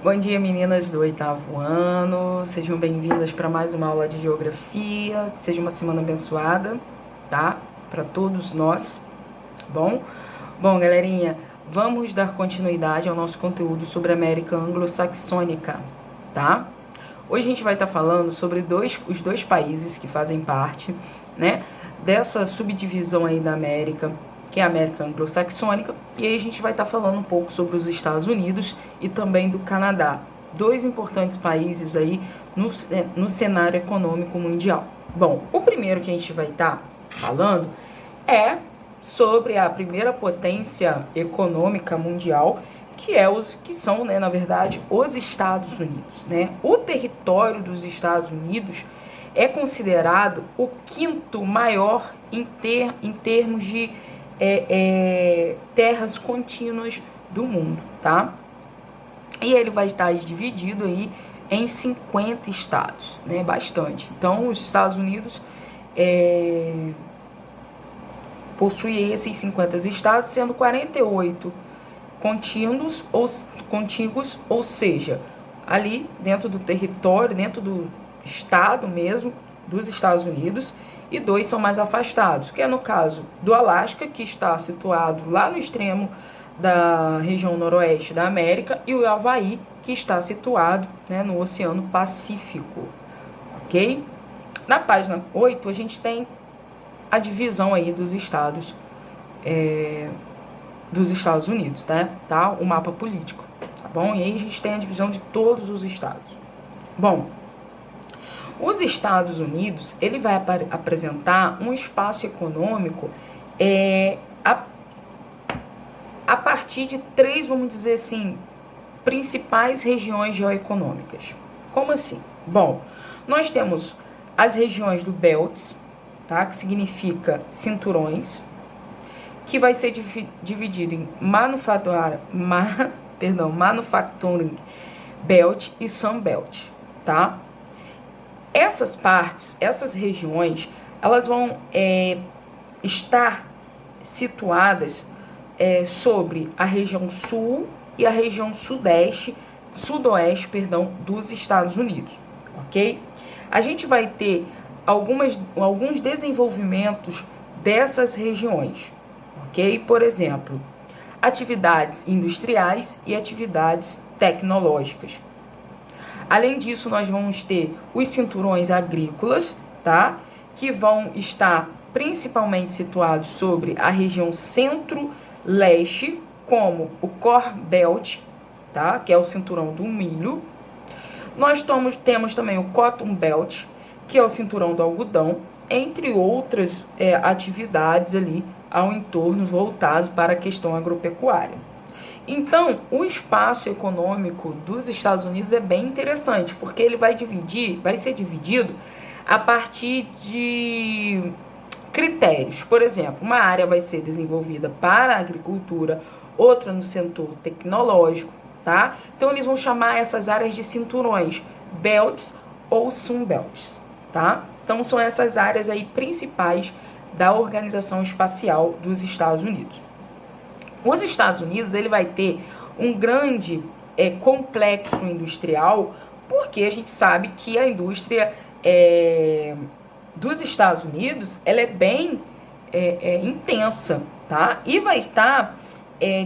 Bom dia, meninas do 8º ano. Sejam bem-vindas para mais uma aula de geografia. Que seja uma semana abençoada, tá? Para todos nós, tá bom? Bom, galerinha, vamos dar continuidade ao nosso conteúdo sobre a América Anglo-Saxônica, tá? Hoje a gente vai estar falando sobre os dois países que fazem parte, né, dessa subdivisão aí da América, que é a América Anglo-Saxônica, e aí a gente vai estar falando um pouco sobre os Estados Unidos e também do Canadá, dois importantes países aí no cenário econômico mundial. Bom, o primeiro que a gente vai estar falando é sobre a primeira potência econômica mundial, que são, né, na verdade, os Estados Unidos, né? O território dos Estados Unidos é considerado o quinto maior em termos de terras contínuas do mundo, tá? E ele vai estar dividido aí em 50 estados, né? Bastante. Então, os Estados Unidos possuem esses 50 estados, sendo 48 contíguos, ou seja, ali dentro do território, dentro do estado mesmo dos Estados Unidos, e 2 são mais afastados, que é no caso do Alasca, que está situado lá no extremo da região noroeste da América, e o Havaí, que está situado, né, no Oceano Pacífico, ok? Na página 8, a gente tem a divisão aí dos estados Unidos, tá? O mapa político, tá bom? E aí a gente tem a divisão de todos os estados. Bom, os Estados Unidos, ele vai apresentar um espaço econômico a partir de 3, vamos dizer assim, principais regiões geoeconômicas. Como assim? Bom, nós temos as regiões do Belts, tá? Que significa cinturões, que vai ser dividido em Manufacturing Belt e Sun Belt, tá? Essas partes, essas regiões, elas vão estar situadas sobre a região sul e a região sudoeste, dos Estados Unidos, ok? A gente vai ter alguns desenvolvimentos dessas regiões, ok? Por exemplo, atividades industriais e atividades tecnológicas. Além disso, nós vamos ter os cinturões agrícolas, tá? Que vão estar principalmente situados sobre a região centro-leste, como o Corn Belt, tá? Que é o cinturão do milho. Nós temos também o Cotton Belt, que é o cinturão do algodão, entre outras atividades ali ao entorno voltado para a questão agropecuária. Então, o espaço econômico dos Estados Unidos é bem interessante, porque ele vai ser dividido a partir de critérios. Por exemplo, uma área vai ser desenvolvida para a agricultura, outra no setor tecnológico, tá? Então, eles vão chamar essas áreas de cinturões, belts ou sunbelts, tá? Então, são essas áreas aí principais da Organização Espacial dos Estados Unidos. Os Estados Unidos, ele vai ter um grande complexo industrial, porque a gente sabe que a indústria dos Estados Unidos, ela é bem intensa, tá? E vai estar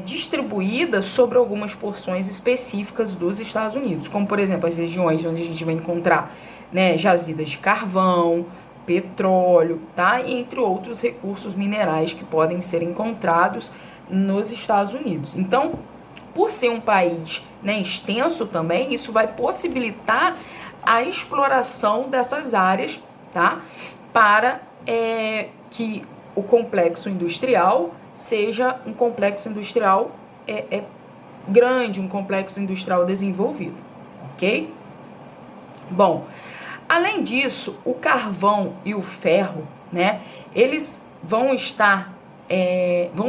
distribuída sobre algumas porções específicas dos Estados Unidos, como, por exemplo, as regiões onde a gente vai encontrar, né, jazidas de carvão, petróleo, tá? E entre outros recursos minerais que podem ser encontrados nos Estados Unidos. Então, por ser um país, né, extenso também, isso vai possibilitar a exploração dessas áreas, tá? Para que o complexo industrial seja um complexo industrial grande, um complexo industrial desenvolvido, ok? Bom, além disso, o carvão e o ferro, né, eles vão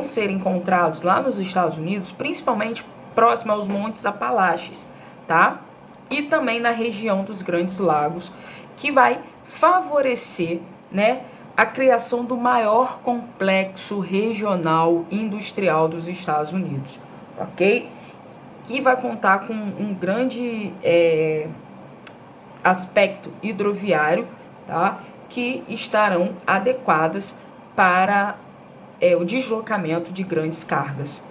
ser encontrados lá nos Estados Unidos, principalmente próximo aos Montes Apalaches, tá? E também na região dos Grandes Lagos, que vai favorecer, né, a criação do maior complexo regional industrial dos Estados Unidos, ok? que vai contar com um grande aspecto hidroviário, tá? Que estarão adequadas para o deslocamento de grandes cargas,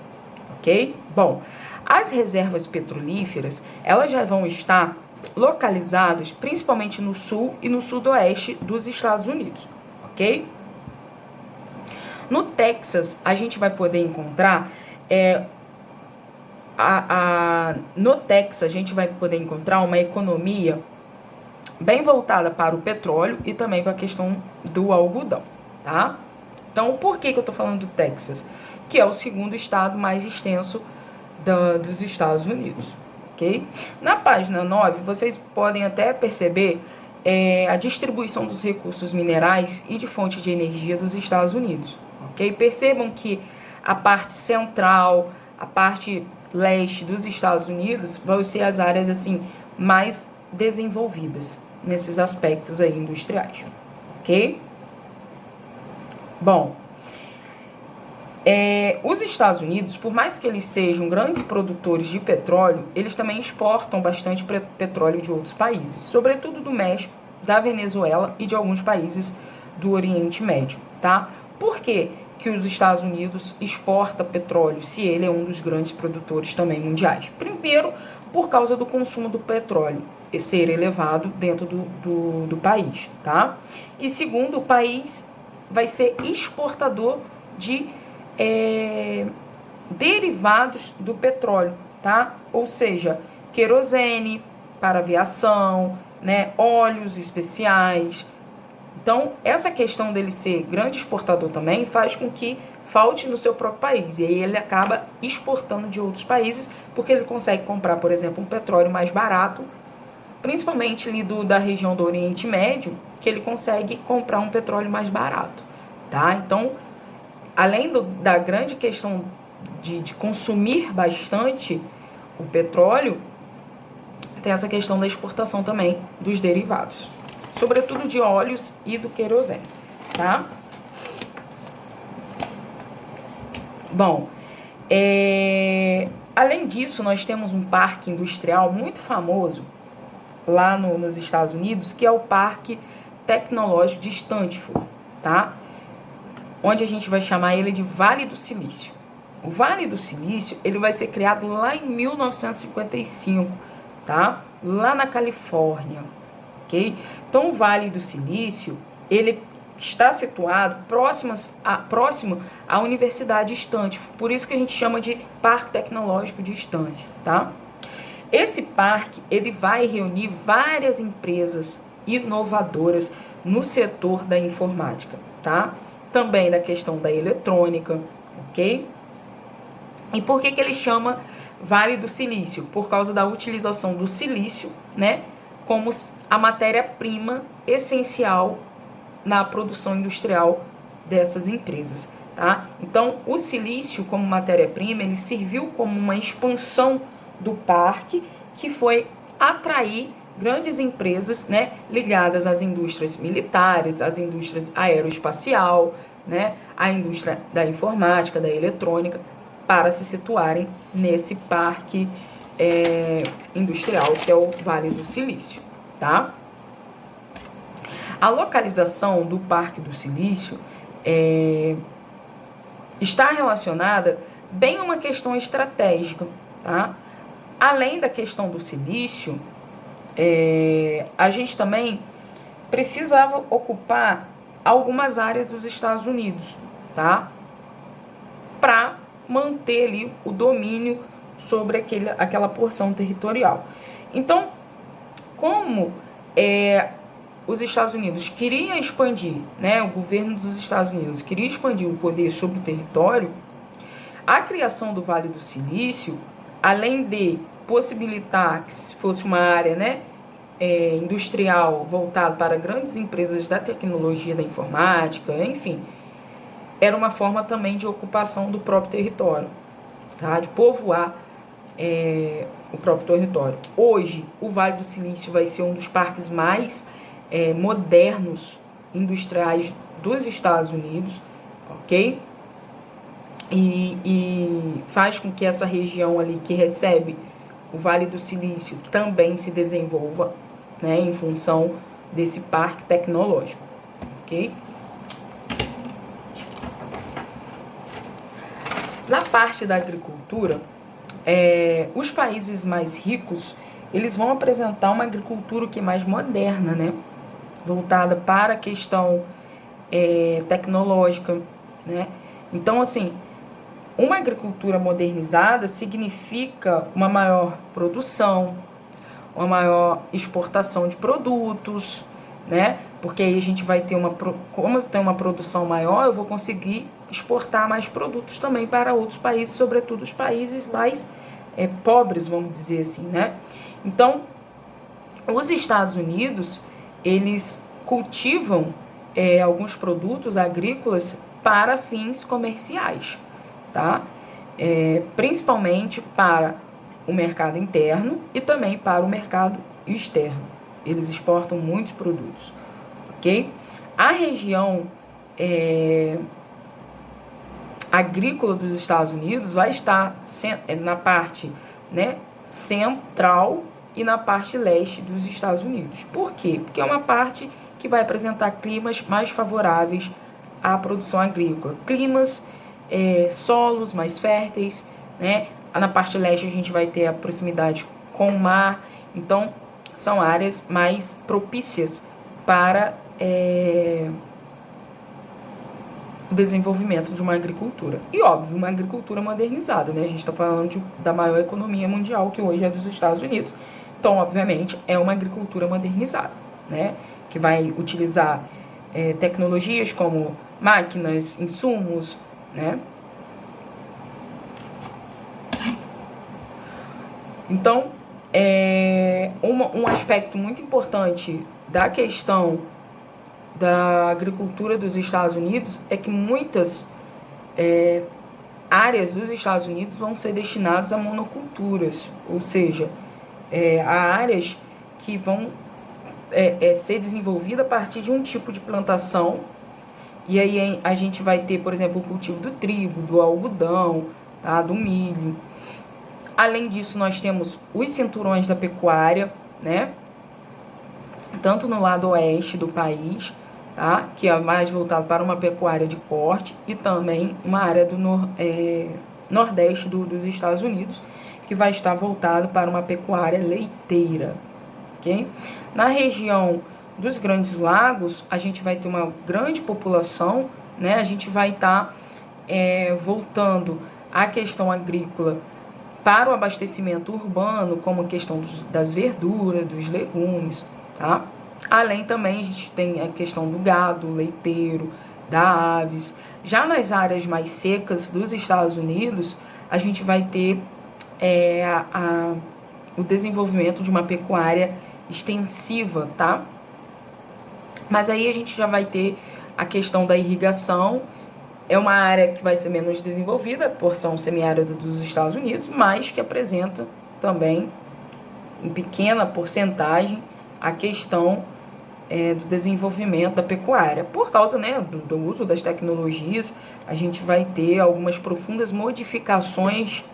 ok? Bom, as reservas petrolíferas, elas já vão estar localizadas principalmente no sul e no sudoeste dos Estados Unidos, ok? No Texas, a gente vai poder encontrar no Texas, a gente vai poder encontrar uma economia bem voltada para o petróleo e também para a questão do algodão, tá? Então, por que eu tô falando do Texas? Que é o segundo estado mais extenso dos Estados Unidos, ok? Na página 9, vocês podem até perceber a distribuição dos recursos minerais e de fonte de energia dos Estados Unidos, ok? Percebam que a parte central, a parte leste dos Estados Unidos vão ser as áreas assim mais desenvolvidas nesses aspectos aí industriais, ok? Bom, os Estados Unidos, por mais que eles sejam grandes produtores de petróleo, eles também exportam bastante petróleo de outros países, sobretudo do México, da Venezuela e de alguns países do Oriente Médio, tá? Por quê que os Estados Unidos exporta petróleo, se ele é um dos grandes produtores também mundiais? Primeiro, por causa do consumo do petróleo ser elevado dentro do país, tá? E segundo, o país vai ser exportador de derivados do petróleo, tá? Ou seja, querosene para aviação, né? Óleos especiais. Então, essa questão dele ser grande exportador também faz com que falte no seu próprio país. E aí ele acaba exportando de outros países, porque ele consegue comprar, por exemplo, um petróleo mais barato, principalmente ali da região do Oriente Médio, que ele consegue comprar um petróleo mais barato, tá? Então, além da grande questão de consumir bastante o petróleo, tem essa questão da exportação também dos derivados, sobretudo de óleos e do querosene, tá? Bom, além disso, nós temos um parque industrial muito famoso lá nos Estados Unidos, que é o Parque Tecnológico de Stanford, tá? Onde a gente vai chamar ele de Vale do Silício. O Vale do Silício, ele vai ser criado lá em 1955, tá? Lá na Califórnia, ok? Então, o Vale do Silício, ele está situado próximo à Universidade de Stanford, por isso que a gente chama de Parque Tecnológico de Stanford, tá? Esse parque, ele vai reunir várias empresas inovadoras no setor da informática, tá? Também da questão da eletrônica, ok? E por que ele chama Vale do Silício? Por causa da utilização do silício, né, como a matéria-prima essencial na produção industrial dessas empresas, tá? Então, o silício como matéria-prima, ele serviu como uma expansão do parque, que foi atrair grandes empresas, né, ligadas às indústrias militares, às indústrias aeroespacial, né, à indústria da informática, da eletrônica, para se situarem nesse parque industrial, que é o Vale do Silício, tá? A localização do Parque do Silício está relacionada bem a uma questão estratégica, tá? Além da questão do silício, a gente também precisava ocupar algumas áreas dos Estados Unidos, tá? Para manter ali o domínio sobre aquela porção territorial. Então, como os Estados Unidos queriam expandir, né? O governo dos Estados Unidos queria expandir o poder sobre o território, a criação do Vale do Silício, além de possibilitar que fosse uma área, né, industrial voltada para grandes empresas da tecnologia da informática, enfim, era uma forma também de ocupação do próprio território, tá? De povoar o próprio território. Hoje, o Vale do Silício vai ser um dos parques mais modernos industriais dos Estados Unidos, ok? E faz com que essa região ali que recebe o Vale do Silício também se desenvolva, né, em função desse parque tecnológico, ok? Na parte da agricultura, os países mais ricos, eles vão apresentar uma agricultura que é mais moderna, né? Voltada para a questão tecnológica, né? Então, assim, uma agricultura modernizada significa uma maior produção, uma maior exportação de produtos, né? Porque aí a gente vai ter como eu tenho uma produção maior, eu vou conseguir exportar mais produtos também para outros países, sobretudo os países mais pobres, vamos dizer assim, né? Então, os Estados Unidos, eles cultivam alguns produtos agrícolas para fins comerciais, tá? Principalmente para o mercado interno e também para o mercado externo. Eles exportam muitos produtos, ok? A região agrícola dos Estados Unidos vai estar na parte, né, central e na parte leste dos Estados Unidos. Por quê? Porque é uma parte que vai apresentar climas mais favoráveis à produção agrícola. Climas, solos mais férteis, né? Na parte leste a gente vai ter a proximidade com o mar. Então, são áreas mais propícias para o desenvolvimento de uma agricultura. E, óbvio, uma agricultura modernizada, né? A gente está falando da maior economia mundial, que hoje é dos Estados Unidos. Então, obviamente, é uma agricultura modernizada, né? Que vai utilizar tecnologias como máquinas, insumos, né? Então, um aspecto muito importante da questão da agricultura dos Estados Unidos é que muitas áreas dos Estados Unidos vão ser destinadas a monoculturas, ou seja, a áreas que vão ser desenvolvidas a partir de um tipo de plantação. E aí a gente vai ter, por exemplo, o cultivo do trigo, do algodão, tá? Do milho. Além disso, nós temos os cinturões da pecuária, né? Tanto no lado oeste do país, tá? Que é mais voltado para uma pecuária de corte, e também uma área do nordeste dos Estados Unidos, que vai estar voltado para uma pecuária leiteira, ok? Na região dos Grandes Lagos, a gente vai ter uma grande população, né? A gente vai estar voltando à questão agrícola para o abastecimento urbano, como a questão das verduras, dos legumes, tá? Além também a gente tem a questão do gado leiteiro, da aves. Já nas áreas mais secas dos Estados Unidos, a gente vai ter o desenvolvimento de uma pecuária extensiva, tá? Mas aí a gente já vai ter a questão da irrigação. É uma área que vai ser menos desenvolvida, a porção semiárida dos Estados Unidos, mas que apresenta também, em pequena porcentagem, a questão do desenvolvimento da pecuária. Por causa, né, do uso das tecnologias, a gente vai ter algumas profundas modificações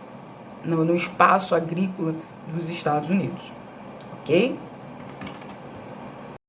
no espaço agrícola dos Estados Unidos, ok?